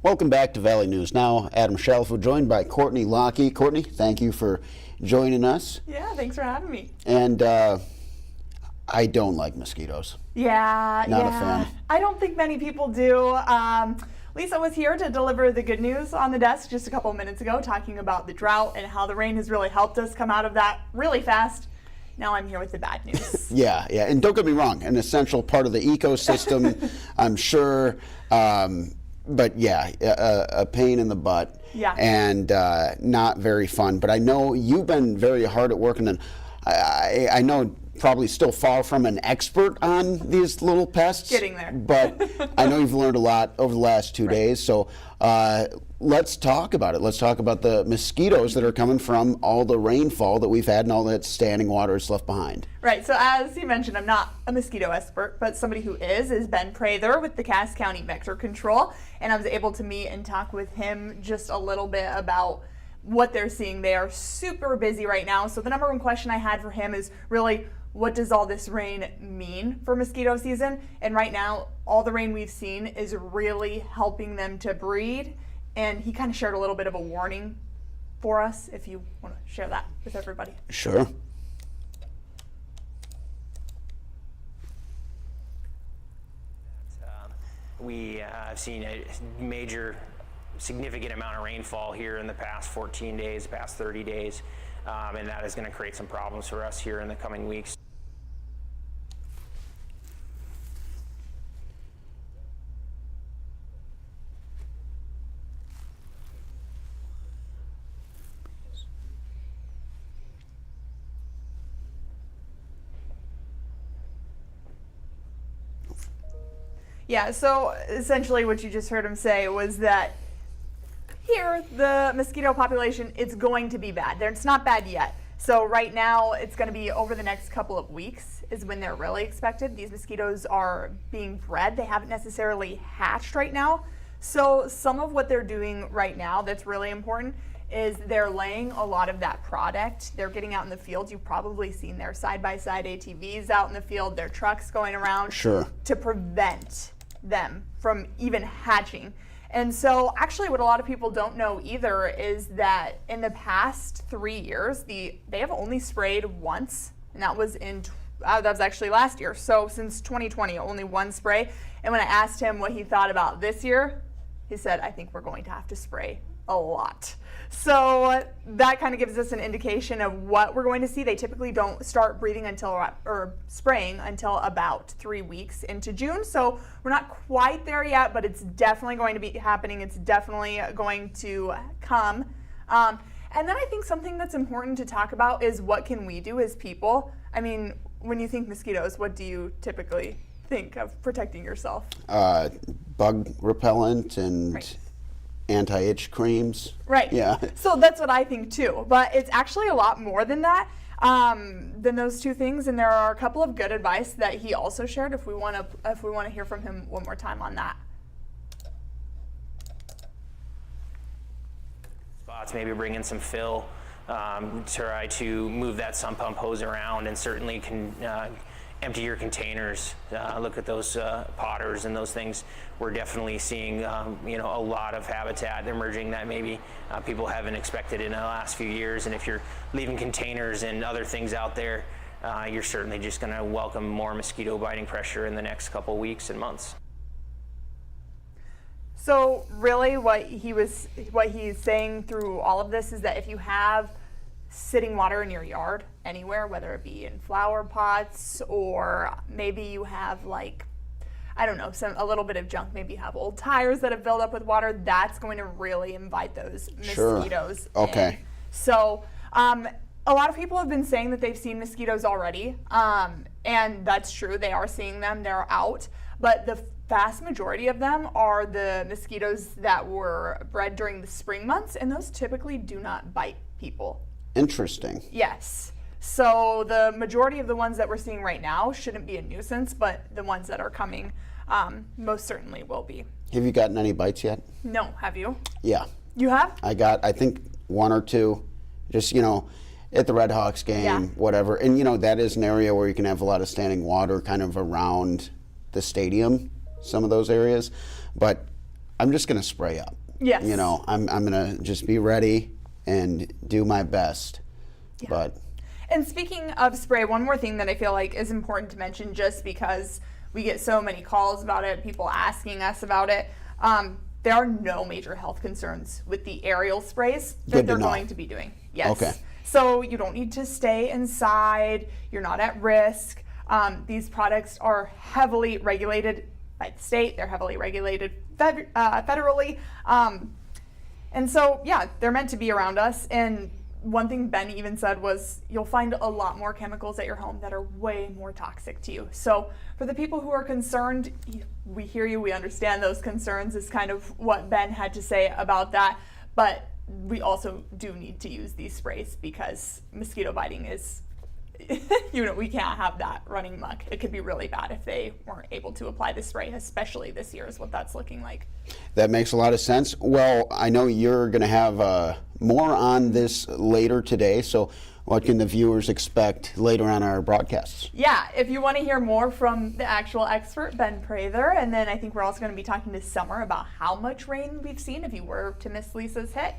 Welcome back to Valley News Now. Adam Shalfo joined by Courtney Lockey. Courtney, thank you for joining us. Yeah, thanks for having me. And I don't like mosquitoes. Yeah, Not a fan. I don't think many people do. Lisa was here to deliver the good news on the desk just a couple of minutes ago, talking about the drought and how the rain has really helped us come out of that really fast. Now I'm here with the bad news. Yeah. And don't get me wrong, an essential part of the ecosystem, I'm sure. But yeah, a pain in the butt. Yeah. And not very fun. But I know you've been very hard at working, and I know probably still far from an expert on these little pests. Getting there. But I know you've learned a lot over the last 2 days. So let's talk about it. Let's talk about the mosquitoes that are coming from all the rainfall that we've had and all that standing water is left behind. Right, so as you mentioned, I'm not a mosquito expert, but somebody who is Ben Prather with the Cass County Vector Control, and I was able to meet and talk with him just a little bit about what they're seeing. They are super busy right now, so the number one question I had for him is really, what does all this rain mean for mosquito season? And right now, all the rain we've seen is really helping them to breed, and he kind of shared a little bit of a warning for us, if you want to share that with everybody. Sure. We have seen a significant amount of rainfall here in the past 14 days, past 30 days, and that is going to create some problems for us here in the coming weeks. Yeah, so essentially what you just heard him say was that here, the mosquito population, it's going to be bad. It's not bad yet. So right now, it's going to be over the next couple of weeks is when they're really expected. These mosquitoes are being bred. They haven't necessarily hatched right now. So some of what they're doing right now that's really important is they're laying a lot of that product. They're getting out in the fields. You've probably seen their side-by-side ATVs out in the field, their trucks going around. Sure. To prevent them from even hatching. And so actually what a lot of people don't know either is that in the past 3 years, they have only sprayed once, and that was that was actually last year. So since 2020, only one spray. And when I asked him what he thought about this year, he said, I think we're going to have to spray a lot. So that kind of gives us an indication of what we're going to see. They typically don't start breathing or spraying until about 3 weeks into June. So we're not quite there yet, but it's definitely going to be happening. It's definitely going to come. And then I think something that's important to talk about is what can we do as people? I mean, when you think mosquitoes, what do you typically think of protecting yourself? Bug repellent and right. Anti-itch creams. Right. Yeah. So that's what I think too. But it's actually a lot more than that, than those two things. And there are a couple of good advice that he also shared. If we want to hear from him one more time on that. Spots, maybe bring in some fill, try to move that sump pump hose around, and certainly can empty your containers. Look at those potters and those things. We're definitely seeing a lot of habitat emerging that maybe people haven't expected in the last few years. And if you're leaving containers and other things out there, you're certainly just going to welcome more mosquito biting pressure in the next couple weeks and months. So really what he's saying through all of this is that if you have sitting water in your yard anywhere, whether it be in flower pots or maybe you have a little bit of junk, maybe you have old tires that have filled up with water, that's going to really invite those mosquitoes. Sure. Okay. in. So a lot of people have been saying that they've seen mosquitoes already, and that's true. They are seeing them, they're out, but the vast majority of them are the mosquitoes that were bred during the spring months, and those typically do not bite people. Interesting. Yes. So the majority of the ones that we're seeing right now shouldn't be a nuisance, but the ones that are coming most certainly will be. Have you gotten any bites yet? No. Have you? Yeah. You have? I think one or two, just, at the Red Hawks game, Yeah. whatever. And, that is an area where you can have a lot of standing water kind of around the stadium, some of those areas. But I'm just going to spray up. Yes. You know, I'm going to just be ready and do my best. Yeah. But And speaking of spray, one more thing that I feel like is important to mention, just because we get so many calls about it, people asking us about it. There are no major health concerns with the aerial sprays that they're going to be doing. Yes. Okay. So you don't need to stay inside. You're not at risk. These products are heavily regulated by the state. They're heavily regulated federally. And so, yeah, they're meant to be around us. And one thing Ben even said was, you'll find a lot more chemicals at your home that are way more toxic to you. So for the people who are concerned, we hear you, we understand those concerns, is kind of what Ben had to say about that. But we also do need to use these sprays because mosquito biting is, we can't have that running muck. It could be really bad if they weren't able to apply the spray, especially this year is what that's looking like. that makes a lot of sense. Well, I know you're going to have more on this later today, so what can the viewers expect later on our broadcasts? Yeah, if you want to hear more from the actual expert, Ben Prather, and then I think we're also going to be talking to Summer about how much rain we've seen if you were to miss Lisa's hit.